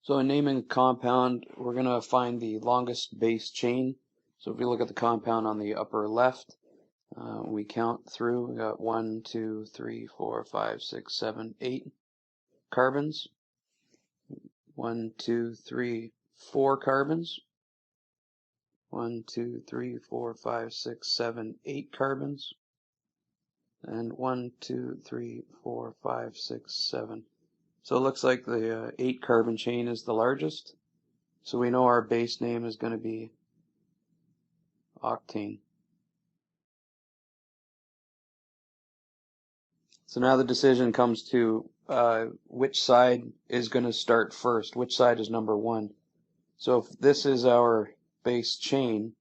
So in naming a compound, we're going to find the longest base chain. So if we look at the compound on the upper left, we count through, we got 1, 2, 3, 4, 5, 6, 7, 8 carbons. 1, 2, 3, 4 carbons. 1, 2, 3, 4, 5, 6, 7, 8 carbons. And 1, 2, 3, 4, 5, 6, 7. So it looks like the 8 carbon chain is the largest. So we know our base name is going to be octane. So now the decision comes to which side is going to start first, which side is number 1. So if this is our base chain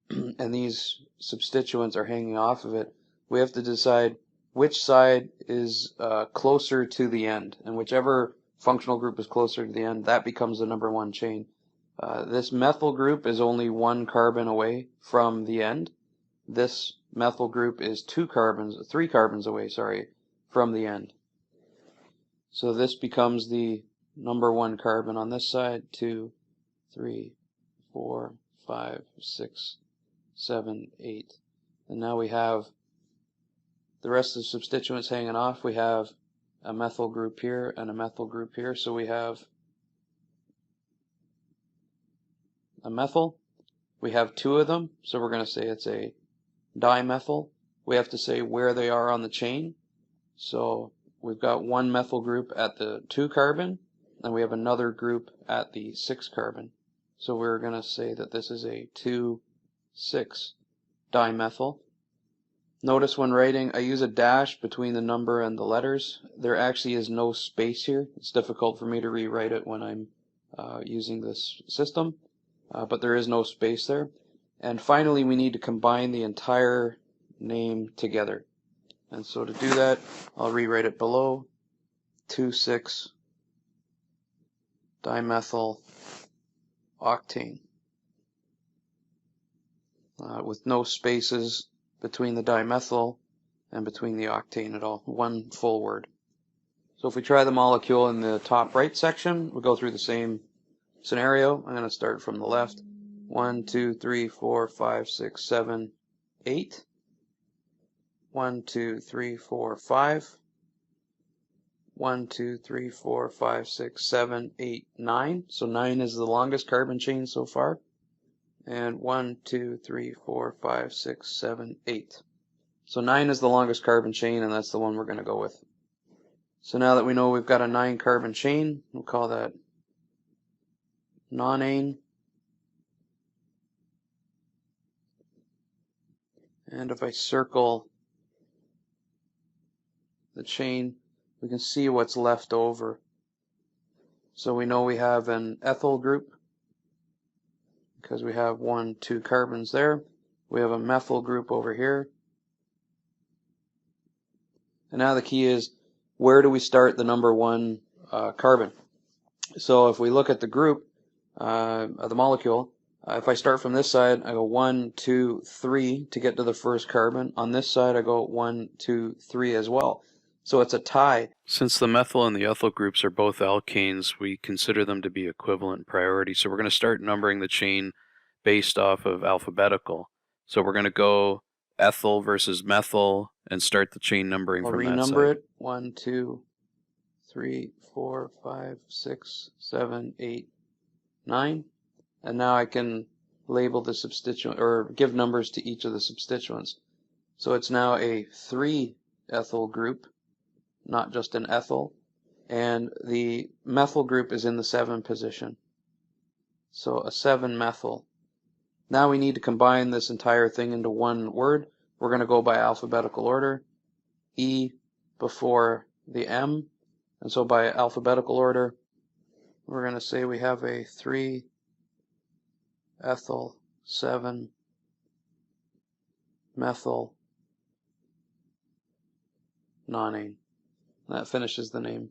and these substituents are hanging off of it, we have to decide which side is closer to the end, and whichever functional group is closer to the end, that becomes the number 1 chain. This methyl group is only 1 carbon away from the end. This methyl group is 3 carbons away, from the end. So this becomes the number 1 carbon on this side. 2, 3, 4, 5, 6, 7, 8. And now we have the rest of the substituents hanging off. We have a methyl group here and a methyl group here. So we have a methyl. We have 2 of them, so we're going to say it's a dimethyl. We have to say where they are on the chain. So we've got 1 methyl group at the 2 carbon, and we have another group at the 6 carbon. So we're going to say that this is a 2,6 dimethyl. Notice when writing, I use a dash between the number and the letters. There actually is no space here. It's difficult for me to rewrite it when I'm using this system, but there is no space there. And finally, we need to combine the entire name together. And so to do that, I'll rewrite it below. 2,6 dimethyl octane. With no spaces between the dimethyl and between the octane at all. 1 full word. So if we try the molecule in the top right section, we'll go through the same scenario. I'm going to start from the left. 1, 2, 3, 4, 5, 6, 7, 8. 1, 2, 3, 4, 5. 1, 2, 3, 4, 5, 6, 7, 8, 9. So 9 is the longest carbon chain so far. And 1, 2, 3, 4, 5, 6, 7, 8. So 9 is the longest carbon chain, and that's the one we're going to go with. So now that we know we've got a 9 carbon chain, we'll call that nonane. And if I circle the chain, we can see what's left over. So we know we have an ethyl group because we have 1, 2 carbons there. We have a methyl group over here. And now the key is, where do we start the number 1 carbon? So if we look at the group of the molecule, if I start from this side, I go 1, 2, 3 to get to the first carbon. On this side, I go 1, 2, 3 as well. So it's a tie. Since the methyl and the ethyl groups are both alkanes, we consider them to be equivalent priority. So we're going to start numbering the chain based off of alphabetical. So we're going to go ethyl versus methyl and start the chain numbering from that side. I'll renumber it. 1, 2, 3, 4, 5, 6, 7, 8, 9. And now I can label the substituent, or give numbers to each of the substituents. So it's now a 3 ethyl group, not just an ethyl, and the methyl group is in the 7 position. So a 7 methyl. Now we need to combine this entire thing into 1 word. We're going to go by alphabetical order. E before the M. And so by alphabetical order, we're going to say we have a 3 ethyl 7 methyl nonane. That finishes the name.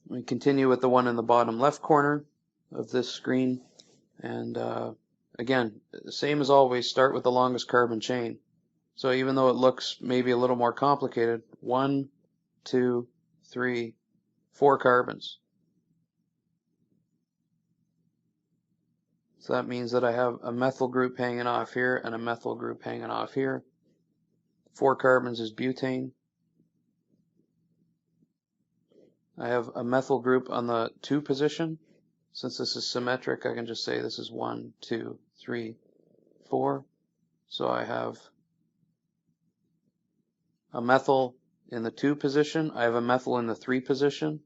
We continue with the one in the bottom left corner of this screen. And again, same as always, start with the longest carbon chain. So even though it looks maybe a little more complicated, 1, 2, 3, 4 carbons. So that means that I have a methyl group hanging off here and a methyl group hanging off here. 4 carbons is butane. I have a methyl group on the 2 position. Since this is symmetric, I can just say this is 1, 2, 3, 4. So I have a methyl in the 2 position. I have a methyl in the 3 position.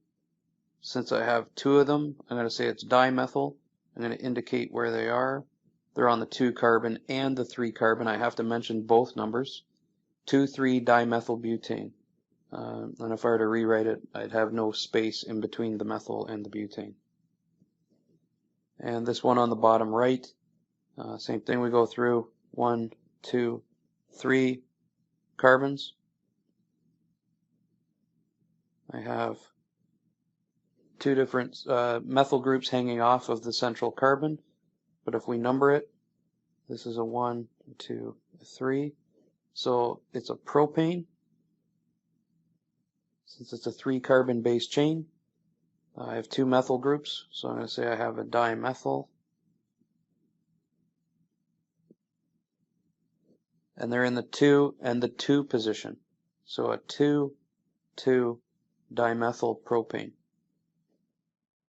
Since I have 2 of them, I'm going to say it's dimethyl. I'm going to indicate where they are. They're on the 2 carbon and the 3 carbon. I have to mention both numbers. 2,3-dimethylbutane. And if I were to rewrite it, I'd have no space in between the methyl and the butane. And this one on the bottom right, same thing, we go through 1, 2, 3 carbons. I have 2 different methyl groups hanging off of the central carbon, but if we number it, this is a 1, 2, 3, so it's a propane. Since it's a 3 carbon base chain, I have 2 methyl groups, so I'm going to say I have a dimethyl. And they're in the 2 and the 2 position. So a 2,2 dimethyl propane.